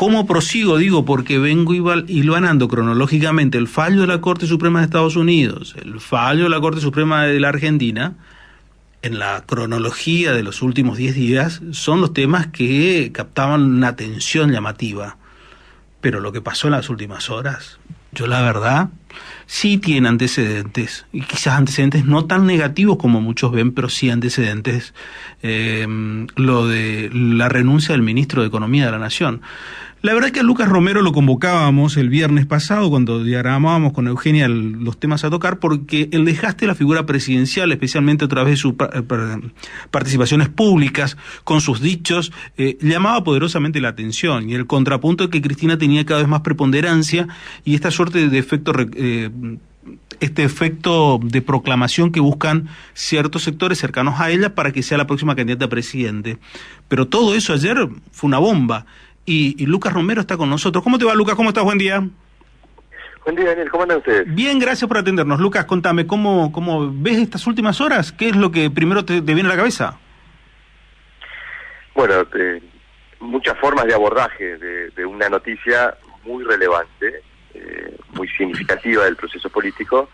¿Cómo prosigo? Digo, porque vengo hilvanando cronológicamente el fallo de la Corte Suprema de Estados Unidos, el fallo de la Corte Suprema de la Argentina. En la cronología de los últimos 10 días son los temas que captaban una atención llamativa. Pero lo que pasó en las últimas horas, yo la verdad, sí tiene antecedentes, y quizás antecedentes no tan negativos como muchos ven, pero sí antecedentes, lo de la renuncia del ministro de Economía de la Nación. La verdad es que a Lucas Romero lo convocábamos el viernes pasado cuando diagramábamos con Eugenia los temas a tocar, porque el desgaste de la figura presidencial, especialmente a través de sus participaciones públicas, con sus dichos, llamaba poderosamente la atención, y el contrapunto es que Cristina tenía cada vez más preponderancia y esta suerte de efecto este efecto de proclamación que buscan ciertos sectores cercanos a ella para que sea la próxima candidata a presidente. Pero todo eso ayer fue una bomba. Y Lucas Romero está con nosotros. ¿Cómo te va, Lucas? ¿Cómo estás? Buen día. Buen día, Daniel. ¿Cómo andan ustedes? Bien, gracias por atendernos. Lucas, contame, ¿cómo ves estas últimas horas? ¿Qué es lo que primero te viene a la cabeza? Bueno, muchas formas de abordaje de una noticia muy relevante, muy significativa del proceso político.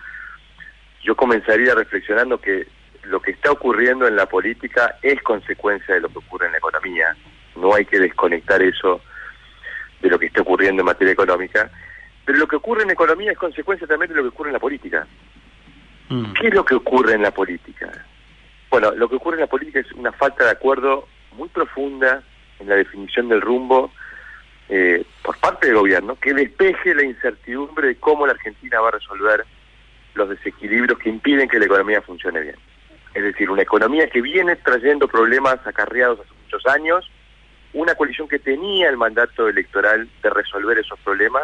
Yo comenzaría reflexionando que lo que está ocurriendo en la política es consecuencia de lo que ocurre en la economía. No hay que desconectar eso de lo que está ocurriendo en materia económica, pero lo que ocurre en economía es consecuencia también de lo que ocurre en la política. ¿Qué es lo que ocurre en la política? Bueno, lo que ocurre en la política es una falta de acuerdo muy profunda en la definición del rumbo por parte del gobierno, que despeje la incertidumbre de cómo la Argentina va a resolver los desequilibrios que impiden que la economía funcione bien. Es decir, una economía que viene trayendo problemas acarreados hace muchos años, una coalición que tenía el mandato electoral de resolver esos problemas,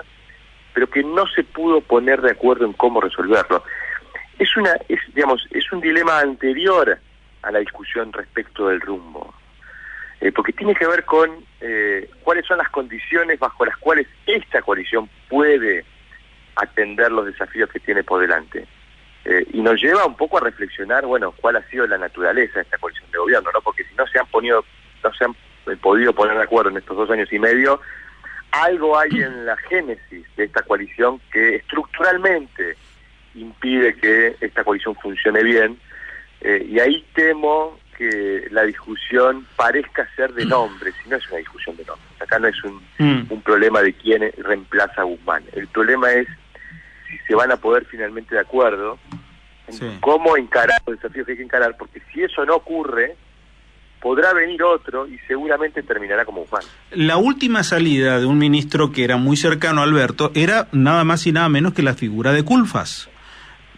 pero que no se pudo poner de acuerdo en cómo resolverlo. Es un dilema anterior a la discusión respecto del rumbo, porque tiene que ver con cuáles son las condiciones bajo las cuales esta coalición puede atender los desafíos que tiene por delante. Y nos lleva un poco a reflexionar, bueno, cuál ha sido la naturaleza de esta coalición de gobierno, ¿no? Porque si no se han podido poner de acuerdo en estos 2 años y medio, algo hay en la génesis de esta coalición que estructuralmente impide que esta coalición funcione bien, y ahí temo que la discusión parezca ser de nombre, si no es una discusión de nombres. Acá no es un problema de quién reemplaza a Guzmán. El problema es si se van a poder finalmente de acuerdo en cómo encarar los desafíos que hay que encarar, porque si eso no ocurre, podrá venir otro y seguramente terminará como Guzmán. La última salida de un ministro que era muy cercano a Alberto era nada más y nada menos que la figura de Culfas.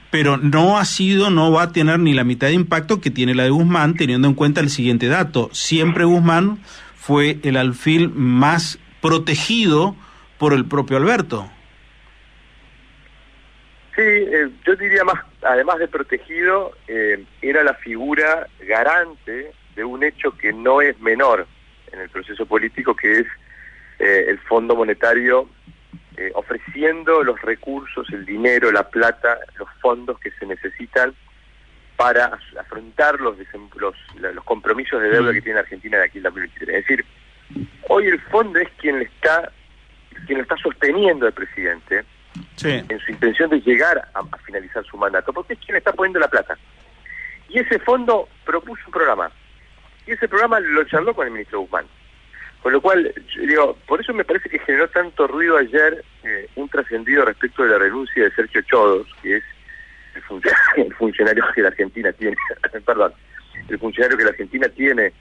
Pero no va a tener ni la mitad de impacto que tiene la de Guzmán, teniendo en cuenta el siguiente dato. Siempre Guzmán fue el alfil más protegido por el propio Alberto. Sí, yo diría más, además de protegido, era la figura garante de un hecho que no es menor en el proceso político, que es el Fondo Monetario ofreciendo los recursos, el dinero, la plata, los fondos que se necesitan para afrontar los compromisos de deuda que tiene Argentina de aquí en 2023. Es decir, hoy el fondo es quien lo está sosteniendo al presidente en su intención de llegar a finalizar su mandato, porque es quien está poniendo la plata. Y ese fondo propuso un programa, y ese programa lo charló con el ministro Guzmán. Con lo cual, por eso me parece que generó tanto ruido ayer un trascendido respecto de la renuncia de Sergio Chodos, que es el funcionario que la Argentina tiene, el funcionario que la Argentina tiene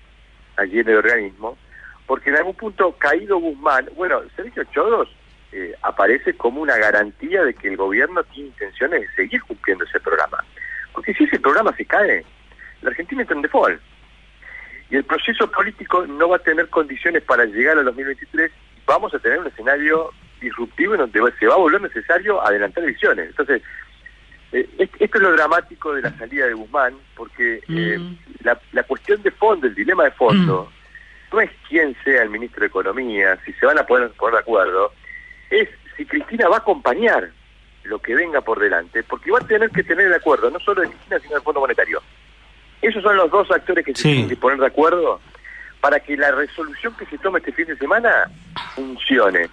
allí en el organismo, porque en algún punto, caído Guzmán, bueno, Sergio Chodos aparece como una garantía de que el gobierno tiene intenciones de seguir cumpliendo ese programa. Porque si ese programa se cae, la Argentina entra en default. Y el proceso político no va a tener condiciones para llegar al 2023, vamos a tener un escenario disruptivo en donde se va a volver necesario adelantar elecciones. Entonces, esto es lo dramático de la salida de Guzmán, porque la cuestión de fondo, el dilema de fondo, no es quién sea el ministro de Economía, si se van a poner de acuerdo, es si Cristina va a acompañar lo que venga por delante, porque va a tener que tener el acuerdo, no solo de Cristina, sino del Fondo Monetario. Esos son los dos actores que se tienen que poner de acuerdo para que la resolución que se tome este fin de semana funcione,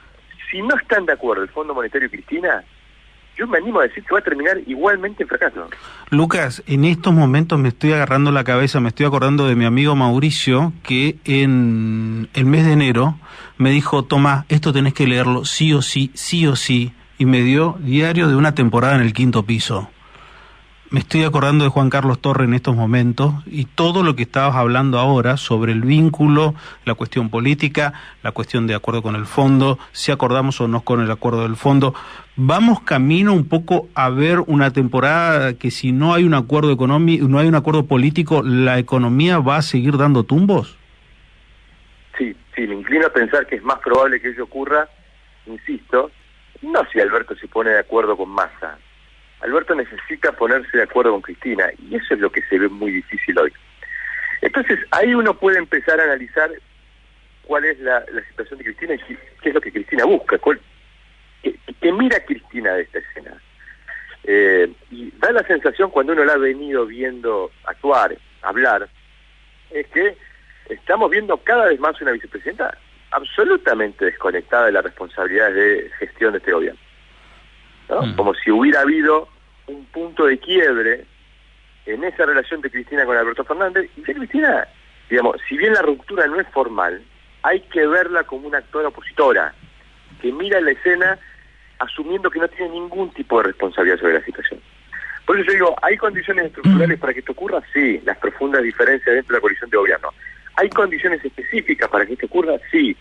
si no están de acuerdo el Fondo Monetario y Cristina, yo me animo a decir que va a terminar igualmente en fracaso. Lucas, en estos momentos me estoy agarrando la cabeza, me estoy acordando de mi amigo Mauricio, que en el mes de enero me dijo, Tomás, esto tenés que leerlo sí o sí, y me dio Diario de una temporada en el 5º piso. Me estoy acordando de Juan Carlos Torre en estos momentos y todo lo que estabas hablando ahora sobre el vínculo, la cuestión política, la cuestión de acuerdo con el fondo, si acordamos o no con el acuerdo del fondo. Vamos camino un poco a ver una temporada que si no hay un acuerdo económico, no hay un acuerdo político, ¿la economía va a seguir dando tumbos? Sí, me inclino a pensar que es más probable que ello ocurra, insisto, no si Alberto se pone de acuerdo con Massa. Alberto necesita ponerse de acuerdo con Cristina, y eso es lo que se ve muy difícil hoy. Entonces, ahí uno puede empezar a analizar cuál es la situación de Cristina y qué es lo que Cristina busca, qué mira Cristina de esta escena. Y da la sensación, cuando uno la ha venido viendo actuar, hablar, es que estamos viendo cada vez más una vicepresidenta absolutamente desconectada de las responsabilidades de gestión de este gobierno, ¿no? Como si hubiera habido un punto de quiebre en esa relación de Cristina con Alberto Fernández, y que Cristina, digamos, si bien la ruptura no es formal, hay que verla como una actora opositora, que mira la escena asumiendo que no tiene ningún tipo de responsabilidad sobre la situación. Por eso yo digo, ¿hay condiciones estructurales para que esto ocurra? Sí, las profundas diferencias dentro de la coalición de gobierno. ¿Hay condiciones específicas para que esto ocurra? Sí.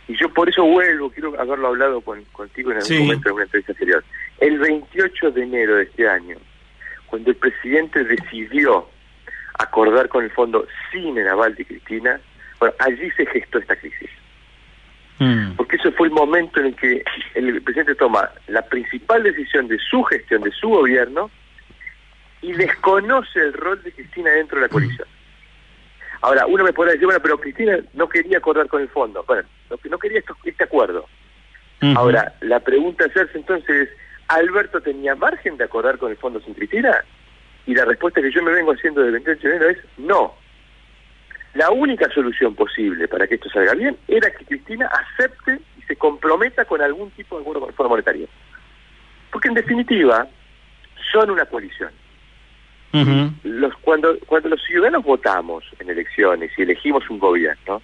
Y yo por eso vuelvo, quiero haberlo hablado contigo en algún momento en una entrevista anterior. El 28 de enero de este año, cuando el presidente decidió acordar con el fondo sin el aval de Cristina, bueno, allí se gestó esta crisis. Porque eso fue el momento en el que el presidente toma la principal decisión de su gestión, de su gobierno, y desconoce el rol de Cristina dentro de la coalición. Ahora, uno me podrá decir, bueno, pero Cristina no quería acordar con el fondo. Bueno, no quería este acuerdo. Ahora, la pregunta a hacerse entonces es, ¿Alberto tenía margen de acordar con el fondo sin Cristina? Y la respuesta que yo me vengo haciendo desde el 28 de enero es no. La única solución posible para que esto salga bien era que Cristina acepte y se comprometa con algún tipo de acuerdo con el Fondo Monetario. Porque en definitiva, son una coalición. Cuando los ciudadanos votamos en elecciones y elegimos un gobierno,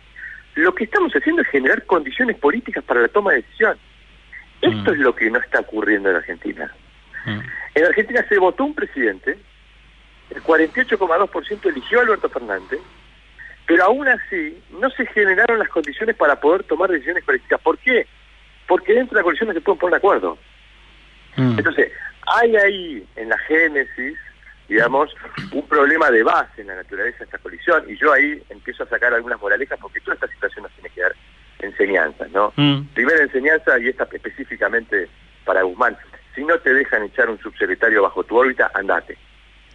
lo que estamos haciendo es generar condiciones políticas para la toma de decisión. Esto es lo que no está ocurriendo en Argentina. En Argentina se votó un presidente, el 48,2% eligió a Alberto Fernández, pero aún así no se generaron las condiciones para poder tomar decisiones políticas. ¿Por qué? Porque dentro de la coalición no se pueden poner de acuerdo. Entonces, hay ahí en la génesis, digamos, un problema de base en la naturaleza de esta coalición, y yo ahí empiezo a sacar algunas moralejas, porque toda esta situación nos tiene que dar enseñanzas, ¿no? Primera enseñanza, y esta específicamente para Guzmán: si no te dejan echar un subsecretario bajo tu órbita, andate.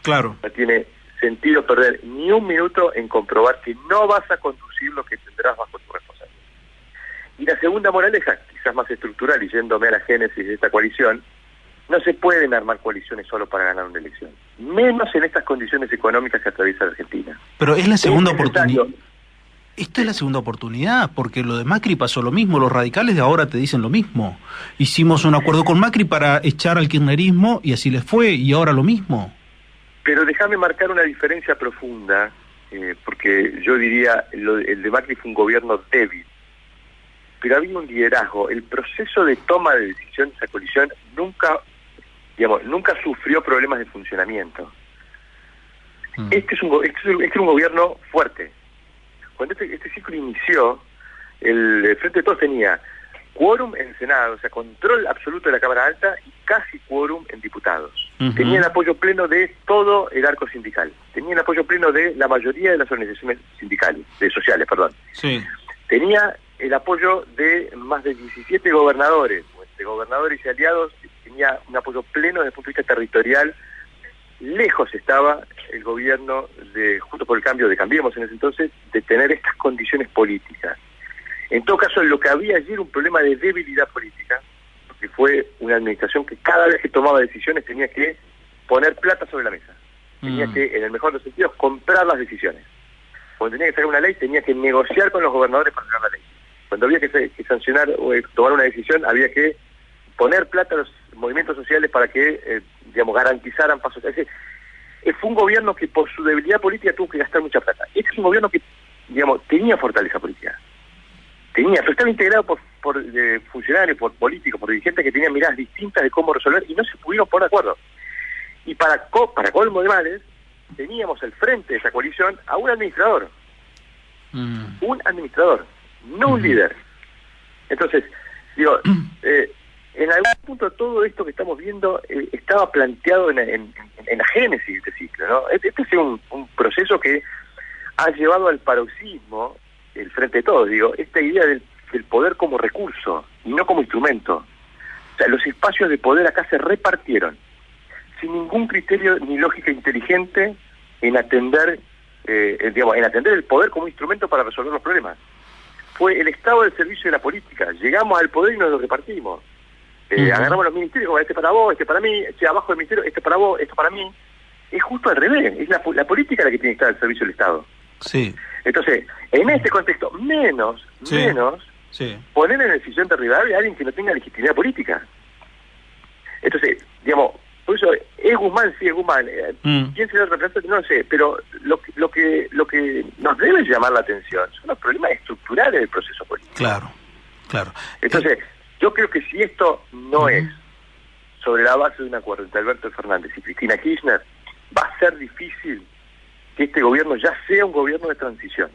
Claro. No tiene sentido perder ni un minuto en comprobar que no vas a conducir lo que tendrás bajo tu responsabilidad. Y la segunda moraleja, quizás más estructural, y yéndome a la génesis de esta coalición: no se pueden armar coaliciones solo para ganar una elección, menos en estas condiciones económicas que atraviesa la Argentina. Pero es la segunda oportunidad. Esto es la segunda oportunidad, porque lo de Macri pasó lo mismo, los radicales de ahora te dicen lo mismo. Hicimos un acuerdo con Macri para echar al kirchnerismo y así les fue, y ahora lo mismo. Pero déjame marcar una diferencia profunda, porque yo diría, el de Macri fue un gobierno débil, pero había un liderazgo. El proceso de toma de decisión de esa coalición nunca sufrió problemas de funcionamiento. Este es un gobierno fuerte. Cuando este ciclo inició, el Frente de Todos tenía quórum en Senado, o sea, control absoluto de la Cámara Alta, y casi quórum en diputados. Tenía el apoyo pleno de todo el arco sindical. Tenía el apoyo pleno de la mayoría de las organizaciones sociales. Sí. Tenía el apoyo de más de 17 gobernadores, entre gobernadores y aliados. Tenía un apoyo pleno desde el punto de vista territorial. Lejos estaba el gobierno de Juntos por el Cambio, de Cambiemos en ese entonces, de tener estas condiciones políticas. En todo caso, lo que había allí era un problema de debilidad política, porque fue una administración que cada vez que tomaba decisiones tenía que poner plata sobre la mesa. Tenía que, en el mejor de los sentidos, comprar las decisiones. Cuando tenía que sacar una ley, tenía que negociar con los gobernadores para sacar la ley. Cuando había que sancionar o tomar una decisión, había que poner plata a los movimientos sociales para que, digamos, garantizaran pasos. Es decir, fue un gobierno que por su debilidad política tuvo que gastar mucha plata. Este es un gobierno que, digamos, tenía fortaleza política. Pero estaba integrado por funcionarios, por políticos, por dirigentes que tenían miradas distintas de cómo resolver y no se pudieron poner de acuerdo. Y para colmo de males, teníamos al frente de esa coalición a un administrador. Un administrador, no un líder. Entonces, digo, en algún punto todo esto que estamos viendo estaba planteado en la génesis de este ciclo, ¿no? Este es un proceso que ha llevado al paroxismo, el frente de todos, digo, esta idea del poder como recurso y no como instrumento. O sea, los espacios de poder acá se repartieron sin ningún criterio ni lógica inteligente en atender, en atender el poder como instrumento para resolver los problemas. Fue el Estado del servicio de la política. Llegamos al poder y nos lo repartimos. Agarramos los ministerios como este para vos, este para mí, abajo del ministerio, este para vos, esto para mí. Es justo al revés. Es la política la que tiene que estar al servicio del Estado. Sí. Entonces, en este contexto, menos poner en el sillón de Rivadavia a alguien que no tenga legitimidad política. Entonces, digamos, por eso es Guzmán, sí es Guzmán. ¿Quién será el representante? No lo sé, pero lo que nos debe llamar la atención son los problemas estructurales del proceso político. Claro. Entonces, yo creo que si esto no es sobre la base de un acuerdo entre Alberto Fernández y Cristina Kirchner, va a ser difícil que este gobierno ya sea un gobierno de transición.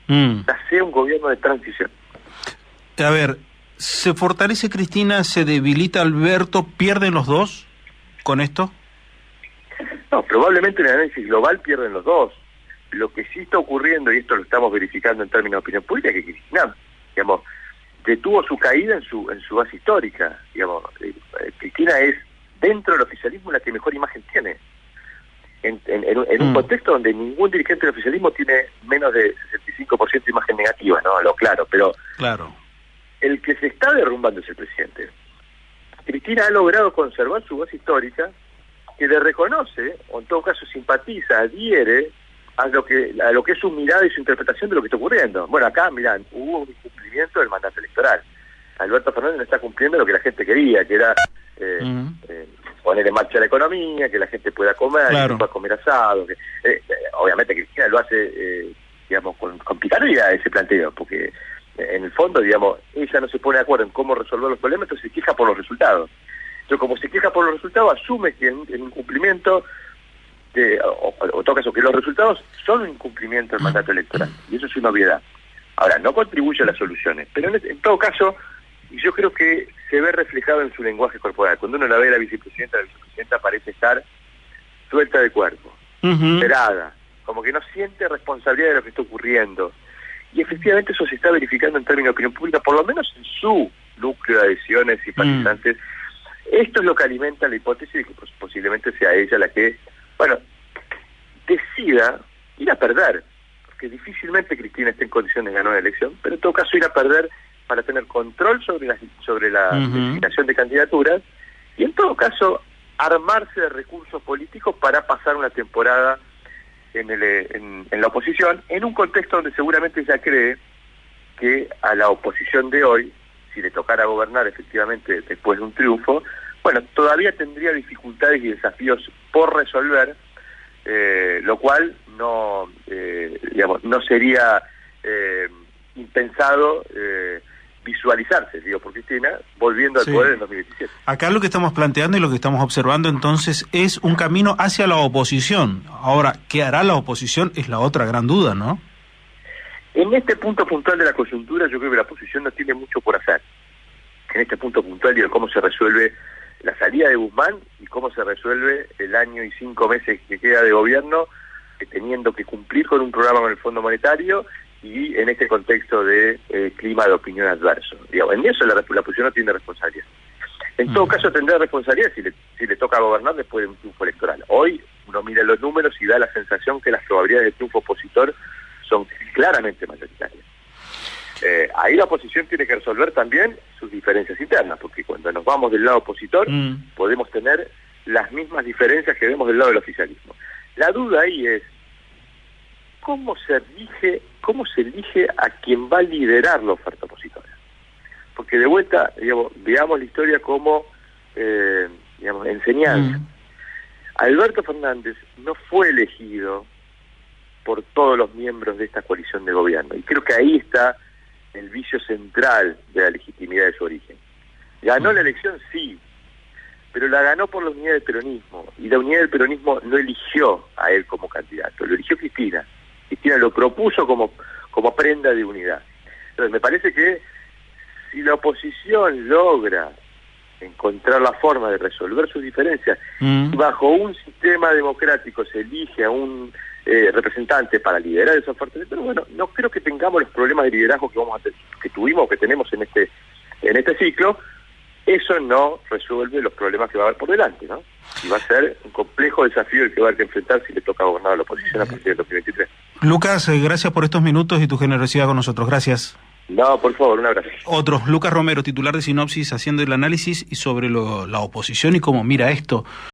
Ya sea un gobierno de transición. A ver, ¿se fortalece Cristina, se debilita Alberto, pierden los dos con esto? No, probablemente en el análisis global pierden los dos. Lo que sí está ocurriendo, y esto lo estamos verificando en términos de opinión pública, es que Cristina, digamos, detuvo su caída en su base histórica. Digamos, Cristina es, dentro del oficialismo, la que mejor imagen tiene. En un contexto donde ningún dirigente del oficialismo tiene menos de 65% de imagen negativa, ¿no? Lo claro, pero claro, el que se está derrumbando es el presidente. Cristina ha logrado conservar su base histórica, que le reconoce, o en todo caso simpatiza, adhiere a lo que es su mirada y su interpretación de lo que está ocurriendo. Bueno, acá, mirá, hubo un incumplimiento del mandato electoral. Alberto Fernández no está cumpliendo lo que la gente quería, que era poner en marcha la economía, que la gente pueda comer, claro, que pueda comer asado. Obviamente Cristina lo hace, digamos, con picardía ese planteo, porque en el fondo, digamos, ella no se pone de acuerdo en cómo resolver los problemas, entonces se queja por los resultados. Entonces, como se queja por los resultados, asume que el incumplimiento, o en todo caso, que los resultados son un incumplimiento del mandato electoral, y eso es una obviedad. Ahora, no contribuye a las soluciones, pero en todo caso, y yo creo que se ve reflejado en su lenguaje corporal. Cuando uno la ve a la vicepresidenta parece estar suelta de cuerpo, esperada, como que no siente responsabilidad de lo que está ocurriendo. Y efectivamente eso se está verificando en términos de opinión pública, por lo menos en su núcleo de adhesiones y simpatizantes. Esto es lo que alimenta la hipótesis de que posiblemente sea ella la que, bueno, decida ir a perder, porque difícilmente Cristina esté en condiciones de ganar una elección, pero en todo caso ir a perder para tener control sobre la designación de candidaturas y en todo caso armarse de recursos políticos para pasar una temporada en la oposición, en un contexto donde seguramente ella cree que a la oposición de hoy, si le tocara gobernar efectivamente después de un triunfo, bueno, todavía tendría dificultades y desafíos por resolver, lo cual no sería impensado visualizarse, por Cristina, volviendo al poder en 2017. Acá lo que estamos planteando y lo que estamos observando entonces es un camino hacia la oposición. Ahora, ¿qué hará la oposición? Es la otra gran duda, ¿no? En este punto puntual de la coyuntura, yo creo que la oposición no tiene mucho por hacer. En este punto puntual, digo, cómo se resuelve la salida de Guzmán y cómo se resuelve el año y 5 meses que queda de gobierno, teniendo que cumplir con un programa con el Fondo Monetario y en este contexto de clima de opinión adverso. Digamos, en eso la oposición no tiene responsabilidad. En todo caso tendrá responsabilidad si le toca gobernar después de un triunfo electoral. Hoy uno mira los números y da la sensación que las probabilidades de triunfo opositor son claramente mayoritarias. Ahí la oposición tiene que resolver también sus diferencias internas, porque cuando nos vamos del lado opositor podemos tener las mismas diferencias que vemos del lado del oficialismo. La duda ahí es cómo se rige cómo se elige a quien va a liderar la oferta opositora. Porque de vuelta, digamos, veamos la historia como, enseñanza. Alberto Fernández no fue elegido por todos los miembros de esta coalición de gobierno, y creo que ahí está el vicio central de la legitimidad de su origen. Ganó la elección, sí, pero la ganó por la unidad del peronismo, y la unidad del peronismo no eligió a él como candidato, lo eligió Cristina. Cristina lo propuso como prenda de unidad. Entonces me parece que si la oposición logra encontrar la forma de resolver sus diferencias, y bajo un sistema democrático se elige a un representante para liderar esa oferta, pero bueno, no creo que tengamos los problemas de liderazgo que tuvimos, que tenemos en este ciclo. Eso no resuelve los problemas que va a haber por delante, ¿no? Y va a ser un complejo desafío el que va a haber que enfrentar si le toca gobernar a la oposición a partir del 2023. Lucas, gracias por estos minutos y tu generosidad con nosotros. Gracias. No, por favor, un abrazo. Otro, Lucas Romero, titular de Sinopsis, haciendo el análisis y sobre la oposición y cómo mira esto.